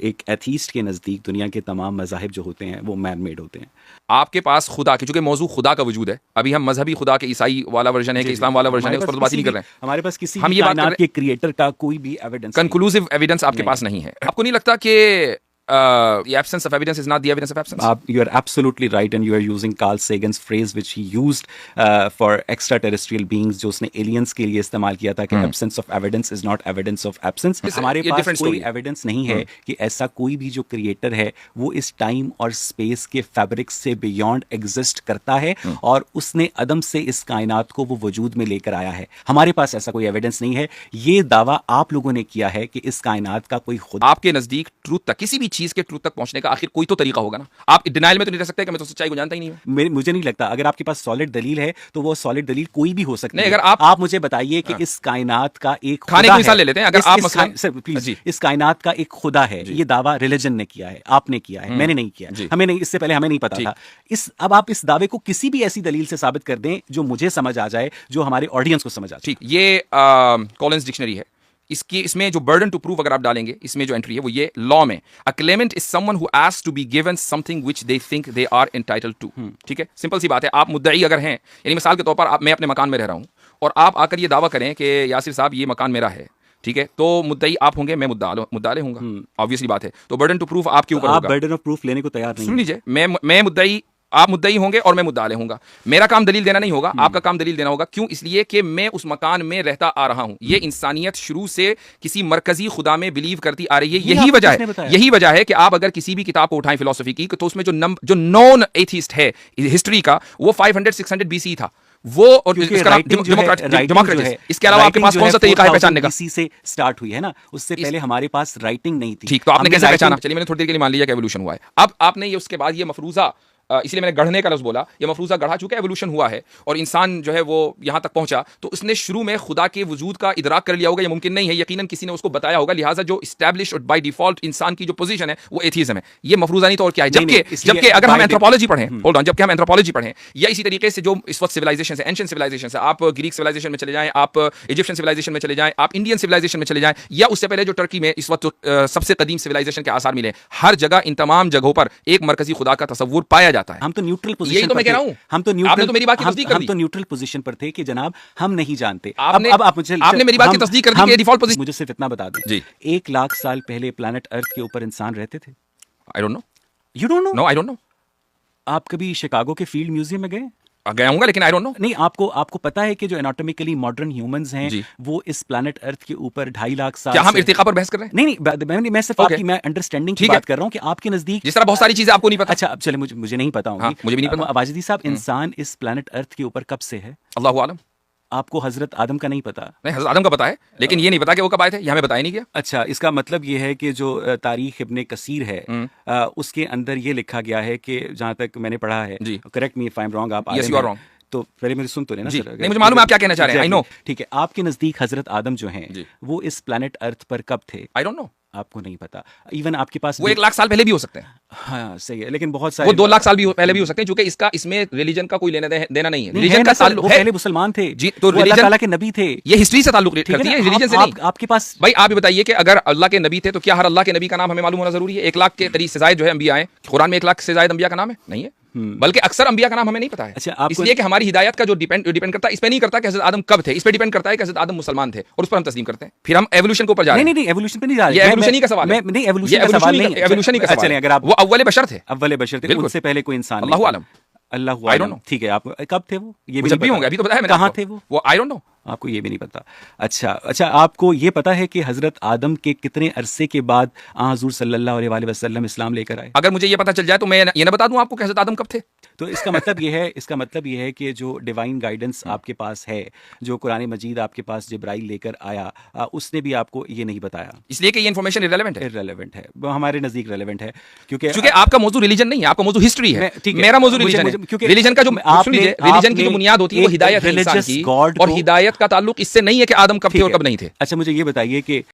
एक एथीस्ट के नज़दीक दुनिया के तमाम मज़ाहिब जो होते हैं वो मैन मेड होते हैं। आपके पास खुदा के, चूंकि मौजू खुदा का वजूद है, अभी हम मजहबी खुदा के ईसाई वाला वर्जन है कि इस्लाम वाला वर्जन है, उस पर तो बात ही नहीं कर रहे हैं। हमारे पास किसी हम भी ये बात कायनात के क्रिएटर का कोई भी एविडेंस, कंक्लूसिव एविडेंस आपके पास नहीं है। आपको नहीं लगता कि the absence of evidence is not the evidence of absence? You are absolutely right, and you are using Carl Sagan's phrase which he used for extraterrestrial beings, जो उसने aliens के लिए इस्तेमाल किया था कि absence of evidence is not evidence of absence। हमारे पास कोई evidence नहीं है कि ऐसा कोई भी जो creator है वो इस time और space के fabric से beyond exist करता है और उसने अदम से इस कायनात को वो वजूद में लेकर आया है। हमारे पास ऐसा कोई evidence नहीं है। ये दावा आप लोगों ने किया है कि इस कायनात का कोई खुदा, आपके नजदीक ट्रूथ तक, किसी भी चीज के ट्रूथ तक पहुंचने का आखिर कोई तो तरीका होगा ना। आप डिनाइल में तो नहीं रह सकते कि मैं तो सच्चाई को जानता ही नहीं हूं। मुझे नहीं लगता अगर आपके पास सॉलिड दलील है तो वो सॉलिड दलील कोई भी हो सकती है। अगर आप मुझे बताइए कि इस कायनात का एक खाने की मिसाल ले लेते हैं। अगर आप सर प्लीज, इस कायनात का एक खुदा है, ये दावा रिलीजन ने किया है, आपने किया है, मैंने नहीं किया, हमें नहीं, इससे पहले हमें नहीं पता था। अब आप इस दावे को किसी भी ऐसी दलील से साबित कर दें जो मुझे समझ आ जाए, जो हमारे ऑडियंस को समझ आ जाए। ठीक, ये कॉलिंस डिक्शनरी है, इसमें जो बर्डन टू प्रूव अगर आप डालेंगे, इसमें जो एंट्री है वो ये लॉ में, a claimant is someone who asks to be given something which they think they are entitled to. ठीक है, सिंपल सी बात है। आप मुद्दई अगर हैं, यानी मिसाल के तौर पर मैं अपने मकान में रह रहा हूं और आप आकर ये दावा करें कि यासिर साहब ये मकान मेरा है, ठीक है, तो मुद्दई आप होंगे, मैं मुद्दाले होऊंगा, ऑब्वियसली बात है। तो बर्डन टू प्रूफ आपके ऊपर होगा। आप बर्डन ऑफ प्रूफ लेने को तैयार नहीं। सुन लीजिए, मैं मुद्दई, आप मुद्दई होंगे और मैं मुद्दाले होऊंगा। मेरा काम दलील देना नहीं होगा, आपका काम दलील देना होगा। क्यों? इसलिए कि मैं उस मकान में रहता आ रहा हूं। ये इंसानियत शुरू से किसी मरकजी खुदा में बिलीव करती आ रही है। यही वजह है कि आप अगर किसी भी किताब को उठाएं फिलोसफी की, तो उसमें जो नॉन एथिस्ट है हिस्ट्री का, वो 500-600 BC था वो, और डेमोक्रेटिक। इसके अलावा आपके पास कौन सा तरीका है पहचानने का? इसी से स्टार्ट हुई है ना, उससे पहले हमारे पास राइटिंग नहीं थी। ठीक, तो आपने कैसे पहचाना? चलिए मैंने थोड़ी देर के लिए मान लिया कि एवोल्यूशन हुआ है। अब आपने ये उसके बाद ये मफरूजा, इसलिए मैंने गढ़ने का लफ्ज़ बोला, ये मफरूजा गढ़ा चुका है, एवोल्यूशन हुआ है और इंसान जो है वो यहाँ तक पहुंचा, तो उसने शुरू में खुदा के वजूद का इदराक कर लिया होगा। ये मुमकिन नहीं है, यकीनन किसी ने उसको बताया होगा, लिहाजा जो इस्टेब्लिश और बाय डिफॉल्ट इंसान की जो पोजीशन है वो एथिज्म है। ये मफरूजा नहीं तो और क्या है। जबकि अगर हम एंथ्रोपोलॉजी पढ़ें, होल्ड ऑन, जबकि हम एंथ्रोपोलॉजी पढ़ें, या इसी तरीके से जो इस वक्त सिविलाइजेशन है, एंशिएंट सिविलाइजेशन है, आप ग्रीक सिविलाइजेशन में चले जाएं, आप इजिप्शियन सिविलाइजेशन में चले जाएं, आप इंडियन सिविलाइजेशन में चले जाएं, या उससे पहले जो टर्की में इस वक्त सबसे कदीम सिविलाइजेशन के आसार मिले, हर जगह इन तमाम जगहों पर एक मरकजी खुदा का तस्वुर पाया जाता है। हम तो न्यूट्रल, यही तो मैं कह रहा हूं। आपने तो मेरी बात की तस्दीक कर दी। हम तो न्यूट्रल पोजीशन पर थे कि जनाब हम नहीं जानते। अब आप मेरी बात की तस्दीक कर दी कि डिफॉल्ट पोजीशन। मुझे सिर्फ इतना बता दें जी, 1 लाख साल पहले प्लैनेट अर्थ के ऊपर इंसान रहते थे? I don't know. You don't know? No, I don't know. आप कभी शिकागो के फील्ड म्यूजियम में गए? गया हूंगा, लेकिन आई डोंट नो। नहीं, आपको पता है कि जो एनाटॉमिकली मॉडर्न ह्यूमंस हैं वो इस प्लैनेट अर्थ के ऊपर 2.5 लाख साल। क्या हम इर्तिका पर बहस कर रहे हैं? नहीं, मैं सिर्फ आपकी मैं अंडरस्टैंडिंग की बात कर रहा हूं कि आपके नजदीक जिस तरह बहुत सारी चीजें आपको नहीं पता। अच्छा, अब चले, मुझे नहीं पता होंगी। मुझे भी नहीं पता। वाजिदी साहब, इंसान इस प्लैनेट अर्थ के ऊपर कब से है? अल्लाहु आलम। आपको हजरत आदम का नहीं पता? नहीं, हजरत आदम का पता है, लेकिन ये नहीं पता कि वो कब आए थे, ये हमें बताया नहीं गया। अच्छा, इसका मतलब ये है कि जो तारीख इब्ने कसीर है उसके अंदर ये लिखा गया है कि जहां तक मैंने पढ़ा है, correct me if I am wrong, आप यस यू आर रॉन्ग, तो पहले मेरी सुन तो लेना सर। नहीं, मुझे मालूम है आप क्या कहना चाह रहे हैं। I know. ठीक है, आपके नजदीक हजरत आदम जो हैं वो इस प्लैनेट अर्थ पर कब थे? I don't no. आपको नहीं पता। इवन आपके पास वो 1 लाख साल पहले भी हो सकते हैं। हाँ सही है, लेकिन बहुत सारे वो 2 लाख साल भी पहले भी हो सकते हैं, क्योंकि इसमें रिलीजन का कोई लेना देना नहीं है। रिलीजन का ताल्लुक है, पहले मुसलमान थे जी, तो अल्लाह ताला के नबी थे। ये हिस्ट्री से ताल्लुक करती है, रिलीजन से नहीं। आपके पास भाई आप ही बताइए कि अगर अल्लाह के नबी थे तो क्या हर अल्लाह के नबी का नाम हमें मालूम होना जरूरी है? 1 लाख के करीब से ज़ायद जो है अंबिया हैं, कुरान में 1 लाख से ज़ायद अंबिया का नाम है नहीं है, बल्कि अक्सर अंबिया का नाम हमें नहीं पता है। अच्छा, इसलिए कि हमारी हिदायत का जो डिपेंड करता है, इस पे नहीं करता कि हज़रत आदम कब थे, इस पे डिपेंड करता है कि हज़रत आदम मुसलमान थे और उस पर हम तस्लीम करते हैं। फिर हम एवोल्यूशन के ऊपर जा रहे हैं। नहीं, एवोल्यूशन पे नहीं जा रहे, ये एवोल्यूशन ही का सवाल है। नहीं, एवोल्यूशन का सवाल नहीं, एवोल्यूशन ही का सवाल है। अगर आप वो अव्वल बशर थे, उससे पहले कोई इंसान, अल्लाहु आलम, आई डोंट नो। ठीक है, आप कब थे वो? ये जब भी होंगे, अभी तो बताया मैंने। कहाँ थे वो? आई डोंट नो, आपको ये भी नहीं पता। अच्छा, आपको ये पता है कि हजरत आदम के कितने अरसे के बाद हुजूर सल्लल्लाहु अलैहि वसल्लम इस्लाम लेकर आए? अगर मुझे ये पता चल जाए तो मैं ये ना बता दूं आपको कि हजरत आदम कब थे। तो इसका मतलब ये है कि जो डिवाइन गाइडेंस आपके पास है, जो कुरान मजीद आपके पास जिब्राइल लेकर आया, उसने भी आपको ये नहीं बताया, इसलिए कि ये इन्फॉर्मेशन इररेलेवेंट है। वो हमारे नजदीक रेलेवेंट है, क्योंकि आपका मौजूद रिलीजन नहीं है, आपका मौजूद हिस्ट्री है। मेरा मौजूद रिलीजन है, क्योंकि रिलीजन का जो रिलीजन की जो बुनियाद होती है वो हिदायत है इंसान की, और हिदायत का ताल्लुक इससे नहीं है कि आदम कब थे और कब नहीं थे। अच्छा, मुझे ये बताइए कि